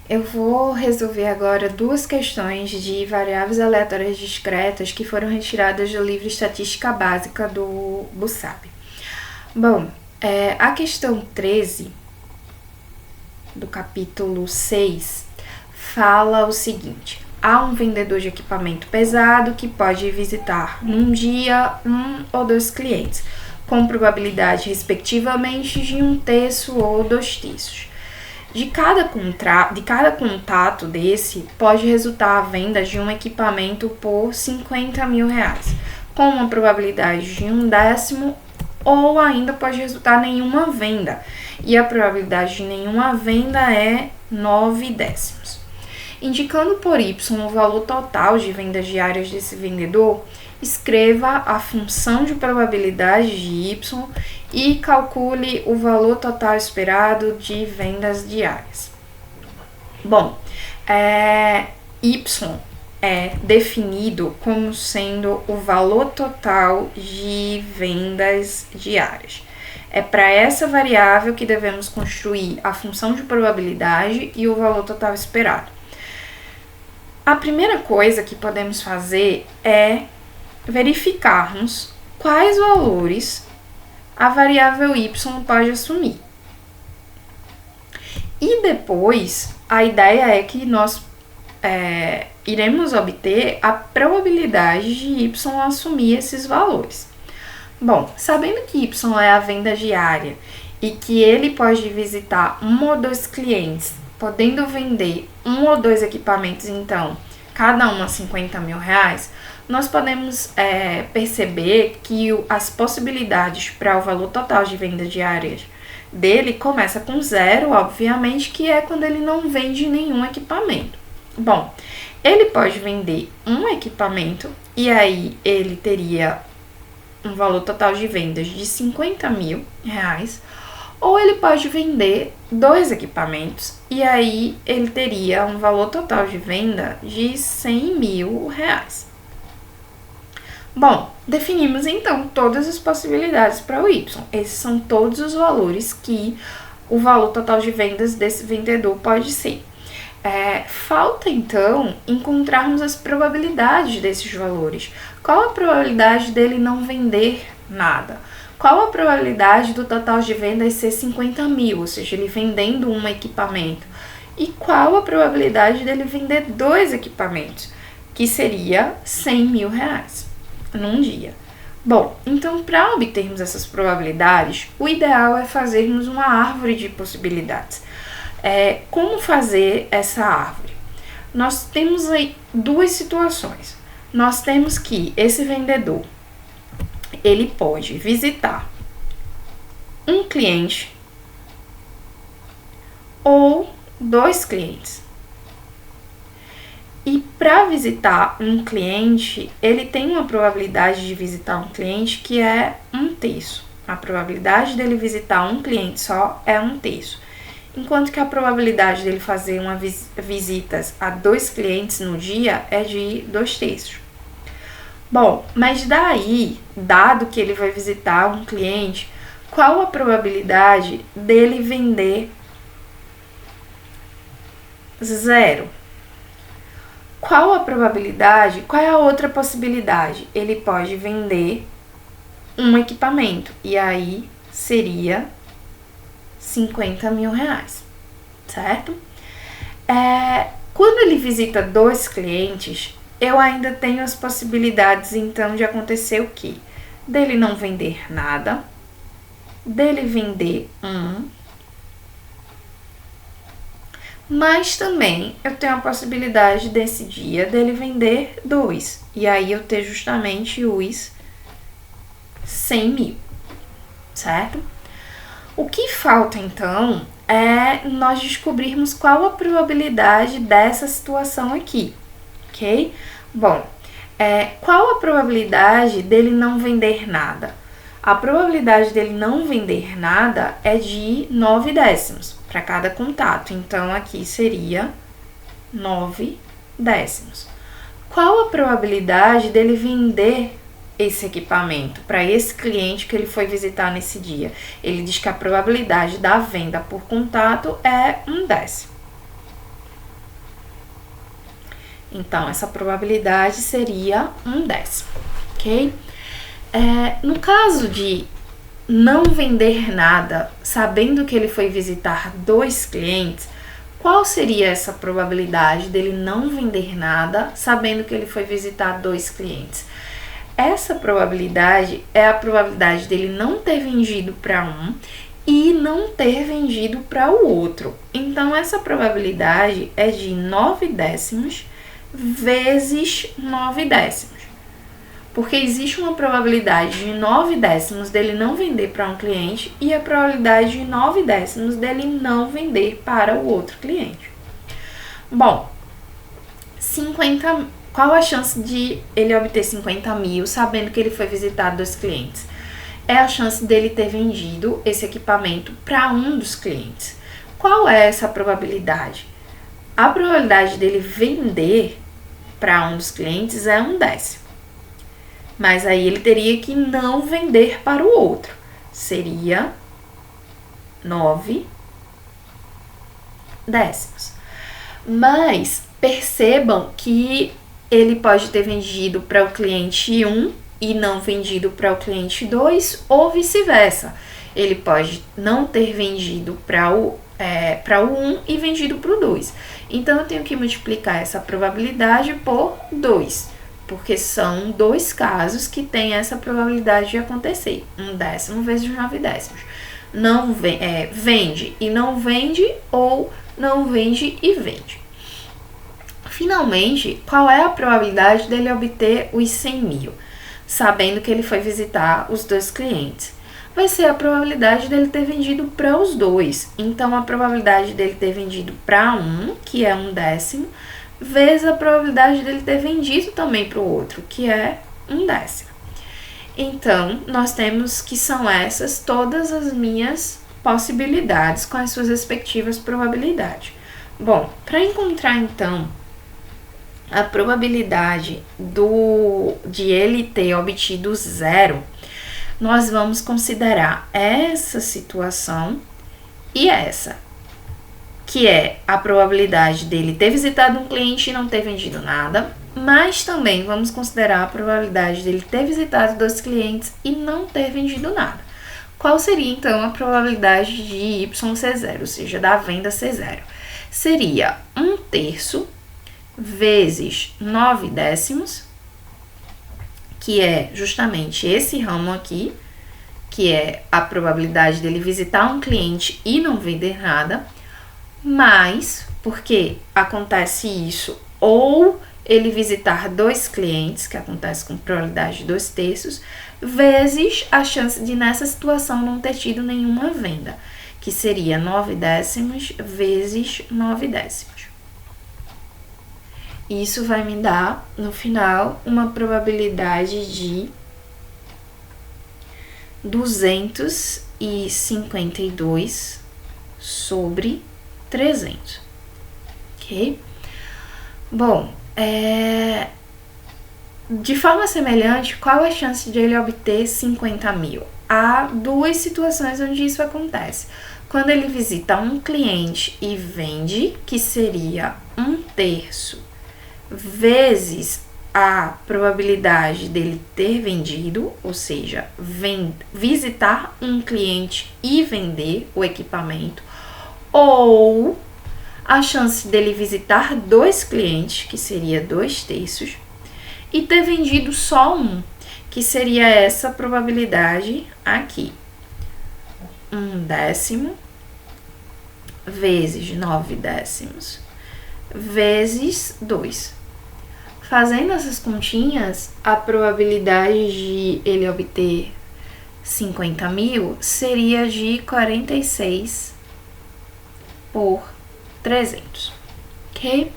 Eu vou resolver agora duas questões de variáveis aleatórias discretas que foram retiradas do livro Estatística Básica do Bussab. Bom, a questão 13 do capítulo 6 fala o seguinte: há um vendedor de equipamento pesado que pode visitar num dia 1 ou 2 clientes, com probabilidade respectivamente de 1/3 ou 2/3. De cada contato desse, pode resultar a venda de um equipamento por 50 mil reais, com uma probabilidade de 1/10, ou ainda pode resultar nenhuma venda, e a probabilidade de nenhuma venda é 9/10. Indicando por Y o valor total de vendas diárias desse vendedor, escreva a função de probabilidade de Y e calcule o valor total esperado de vendas diárias. Bom, Y é definido como sendo o valor total de vendas diárias. É para essa variável que devemos construir a função de probabilidade e o valor total esperado. A primeira coisa que podemos fazer é verificarmos quais valores a variável y pode assumir. E depois, a ideia é que nós iremos obter a probabilidade de y assumir esses valores. Bom, sabendo que y é a venda diária e que ele pode visitar 1 ou 2 clientes, podendo vender 1 ou 2 equipamentos, então, cada um a 50 mil reais, nós podemos perceber que as possibilidades para o valor total de vendas diárias dele começa com 0, obviamente, que é quando ele não vende nenhum equipamento. Bom, ele pode vender um equipamento e aí ele teria um valor total de vendas de 50 mil reais, ou ele pode vender 2 equipamentos e aí ele teria um valor total de venda de 100 mil reais. Bom, definimos então todas as possibilidades para o Y. Esses são todos os valores que o valor total de vendas desse vendedor pode ser. Falta então encontrarmos as probabilidades desses valores. Qual a probabilidade dele não vender nada? Qual a probabilidade do total de vendas ser 50 mil, ou seja, ele vendendo um equipamento? E qual a probabilidade dele vender 2 equipamentos, que seria 100 mil reais num dia? Bom, então para obtermos essas probabilidades, o ideal é fazermos uma árvore de possibilidades. Como fazer essa árvore? Nós temos aí 2 situações. Nós temos que esse vendedor, ele pode visitar um cliente ou 2 clientes. E para visitar um cliente, ele tem uma probabilidade de visitar um cliente que é 1/3. A probabilidade dele visitar um cliente só é 1/3. Enquanto que a probabilidade dele fazer visitas a 2 clientes no dia é de 2/3. Bom, mas daí, dado que ele vai visitar um cliente, qual a probabilidade dele vender 0? Qual a probabilidade? Qual é a outra possibilidade? Ele pode vender um equipamento e aí seria 50 mil reais, certo? Quando ele visita 2 clientes, eu ainda tenho as possibilidades, então, de acontecer o quê? Dele não vender nada, dele vender mas também eu tenho a possibilidade desse dia dele vender 2, e aí eu ter justamente os 100 mil, certo? O que falta, então, é nós descobrirmos qual a probabilidade dessa situação aqui, ok? Bom, qual a probabilidade dele não vender nada? A probabilidade dele não vender nada é de 9/10 para cada contato, então aqui seria 9/10. Qual a probabilidade dele vender esse equipamento para esse cliente que ele foi visitar nesse dia? Ele diz que a probabilidade da venda por contato é 1/10. Então, essa probabilidade seria 1/10, ok? No caso de não vender nada, sabendo que ele foi visitar 2 clientes, qual seria essa probabilidade dele não vender nada, sabendo que ele foi visitar 2 clientes? Essa probabilidade é a probabilidade dele não ter vendido para um e não ter vendido para o outro. Então, essa probabilidade é de 9/10 vezes 9/10. Porque existe uma probabilidade de 9/10 dele não vender para um cliente e a probabilidade de 9/10 dele não vender para o outro cliente. Bom, qual a chance de ele obter 50 mil sabendo que ele foi visitar 2 clientes? É a chance dele ter vendido esse equipamento para um dos clientes. Qual é essa probabilidade? A probabilidade dele vender para um dos clientes é 1/10. Mas aí ele teria que não vender para o outro. Seria 9/10. Mas percebam que ele pode ter vendido para o cliente 1 e não vendido para o cliente 2, ou vice-versa. Ele pode não ter vendido para o 1 e vendido para o 2. Então, eu tenho que multiplicar essa probabilidade por 2, porque são 2 casos que têm essa probabilidade de acontecer. 1/10 vezes 9/10. Não vende e não vende, ou não vende e vende. Finalmente, qual é a probabilidade dele obter os 100 mil, sabendo que ele foi visitar os 2 clientes? Vai ser a probabilidade dele ter vendido para os 2. Então, a probabilidade dele ter vendido para um, que é 1/10, vezes a probabilidade dele ter vendido também para o outro, que é 1/10. Então, nós temos que são essas todas as minhas possibilidades com as suas respectivas probabilidades. Bom, para encontrar, então, a probabilidade de ele ter obtido 0, nós vamos considerar essa situação e essa, que é a probabilidade dele ter visitado um cliente e não ter vendido nada, mas também vamos considerar a probabilidade dele ter visitado 2 clientes e não ter vendido nada. Qual seria, então, a probabilidade de Y ser 0, ou seja, da venda ser 0? Seria 1/3 vezes 9/10, que é justamente esse ramo aqui, que é a probabilidade dele visitar um cliente e não vender nada, mas, porque acontece isso, ou ele visitar 2 clientes, que acontece com probabilidade de 2/3, vezes a chance de, nessa situação, não ter tido nenhuma venda, que seria 9/10 vezes 9/10. Isso vai me dar, no final, uma probabilidade de 252 sobre 300, ok? Bom, de forma semelhante, qual é a chance de ele obter 50 mil? Há 2 situações onde isso acontece. Quando ele visita um cliente e vende, que seria 1/3 vezes a probabilidade dele ter vendido, ou seja, visitar um cliente e vender o equipamento, ou a chance dele visitar 2 clientes, que seria 2/3, e ter vendido só um, que seria essa probabilidade aqui. 1/10 vezes 9/10 vezes 2. Fazendo essas continhas, a probabilidade de ele obter 50 mil seria de 46 por 300, ok?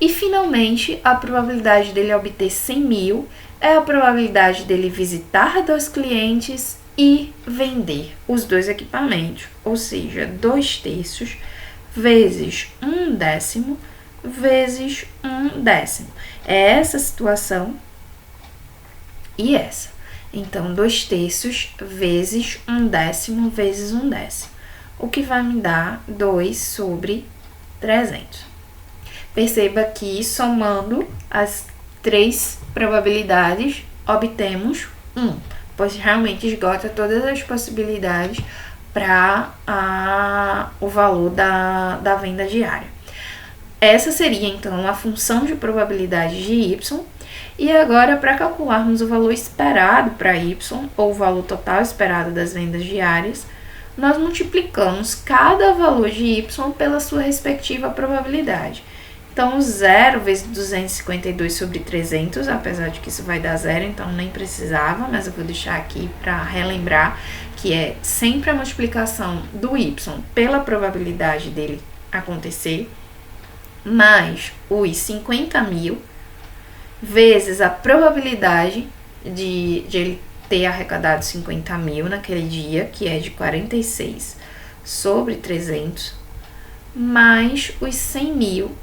E, finalmente, a probabilidade dele obter 100 mil é a probabilidade dele visitar 2 clientes e vender os 2 equipamentos, ou seja, 2/3 vezes 1/10 vezes 1/10. É essa situação e essa. Então, 2/3 vezes 1/10 vezes 1/10, o que vai me dar 2 sobre 300. Perceba que somando as 3 probabilidades, obtemos 1, pois realmente esgota todas as possibilidades para o valor da venda diária. Essa seria, então, a função de probabilidade de y. E agora, para calcularmos o valor esperado para y, ou o valor total esperado das vendas diárias, nós multiplicamos cada valor de y pela sua respectiva probabilidade. Então, 0 vezes 252 sobre 300, apesar de que isso vai dar 0, então nem precisava, mas eu vou deixar aqui para relembrar que é sempre a multiplicação do y pela probabilidade dele acontecer, mais os 50 mil, vezes a probabilidade de ele ter arrecadado 50 mil naquele dia, que é de 46 sobre 300, mais os 100 mil,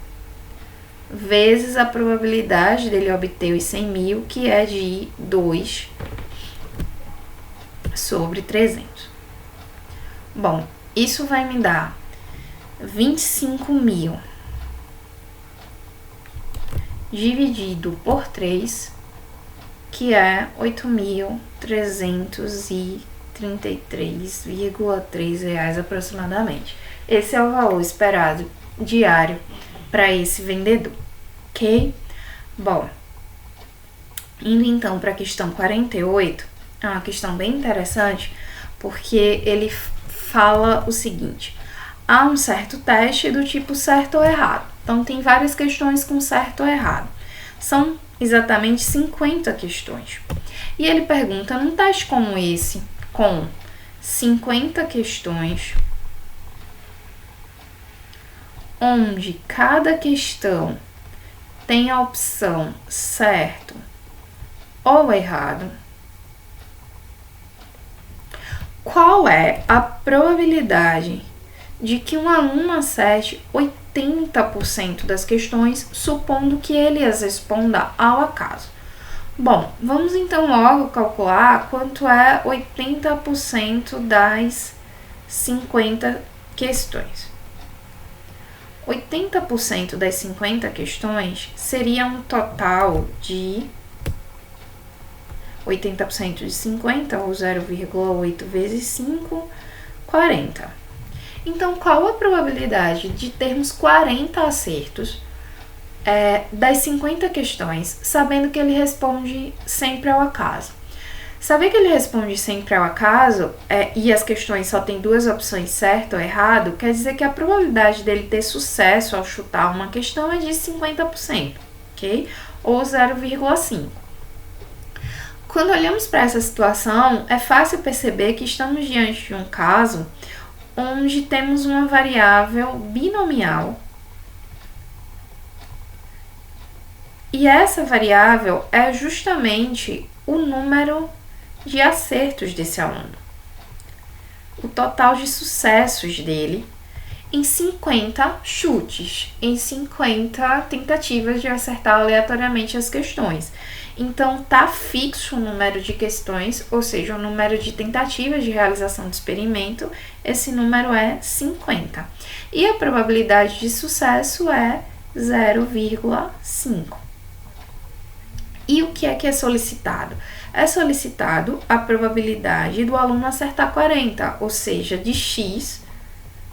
vezes a probabilidade dele obter os 100 mil, que é de 2 sobre 300. Bom, isso vai me dar 25 mil dividido por 3, que é 8.333,3 reais aproximadamente. Esse é o valor esperado diário para esse vendedor, ok? Bom, indo então para a questão 48, é uma questão bem interessante, porque ele fala o seguinte: há um certo teste do tipo certo ou errado. Então, tem várias questões com certo ou errado. São exatamente 50 questões. E ele pergunta, num teste como esse, com 50 questões, onde cada questão tem a opção certo ou errado, qual é a probabilidade de que um aluno acerte 80% das questões, supondo que ele as responda ao acaso? Bom, vamos então logo calcular quanto é 80% das 50 questões. 80% das 50 questões seria um total de 80% de 50, ou 0,8 vezes 5, 40. Então, qual a probabilidade de termos 40 acertos das 50 questões, sabendo que ele responde sempre ao acaso? Saber que ele responde sempre ao acaso e as questões só tem 2 opções, certo ou errado, quer dizer que a probabilidade dele ter sucesso ao chutar uma questão é de 50%, ok? Ou 0,5. Quando olhamos para essa situação, é fácil perceber que estamos diante de um caso onde temos uma variável binomial e essa variável é justamente o número de acertos desse aluno, o total de sucessos dele em 50 chutes, em 50 tentativas de acertar aleatoriamente as questões. Então, tá fixo o número de questões, ou seja, o número de tentativas de realização do experimento, esse número é 50. E a probabilidade de sucesso é 0,5. E o que é solicitado? É solicitado a probabilidade do aluno acertar 40, ou seja, de x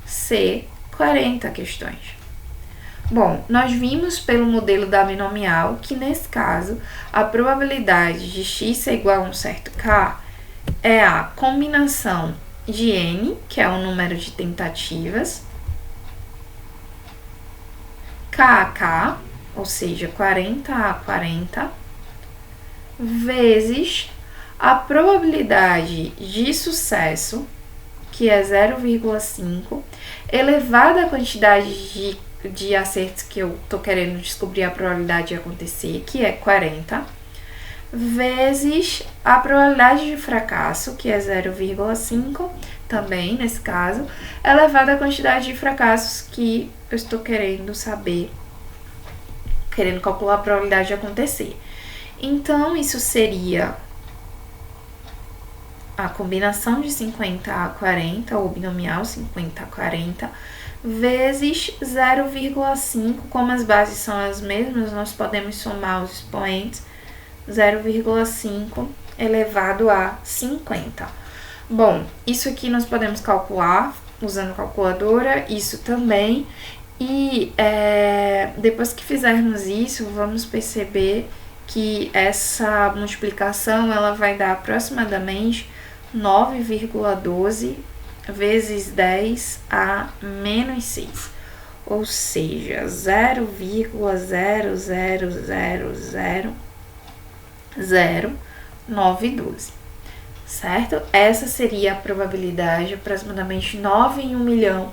ser 40 questões. Bom, nós vimos pelo modelo da binomial que, nesse caso, a probabilidade de x ser igual a um certo k é a combinação de n, que é o número de tentativas, k a k, ou seja, 40 a 40, vezes a probabilidade de sucesso, que é 0,5, elevada à quantidade de acertos que eu tô querendo descobrir a probabilidade de acontecer, que é 40, vezes a probabilidade de fracasso, que é 0,5, também nesse caso, elevada à quantidade de fracassos que eu estou querendo saber, querendo calcular a probabilidade de acontecer. Então, isso seria a combinação de 50 a 40, ou binomial 50 a 40, vezes 0,5, como as bases são as mesmas, nós podemos somar os expoentes, 0,5 elevado a 50. Bom, isso aqui nós podemos calcular usando calculadora, isso também, e depois que fizermos isso, vamos perceber que essa multiplicação ela vai dar aproximadamente 9,12 vezes 10 a menos 6, ou seja, 0,000000912, certo? Essa seria a probabilidade, aproximadamente 9 em 1 milhão,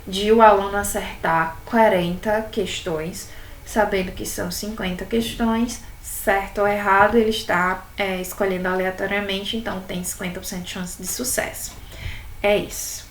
de o aluno acertar 40 questões, sabendo que são 50 questões, certo ou errado, ele está escolhendo aleatoriamente, então tem 50% de chance de sucesso. É isso.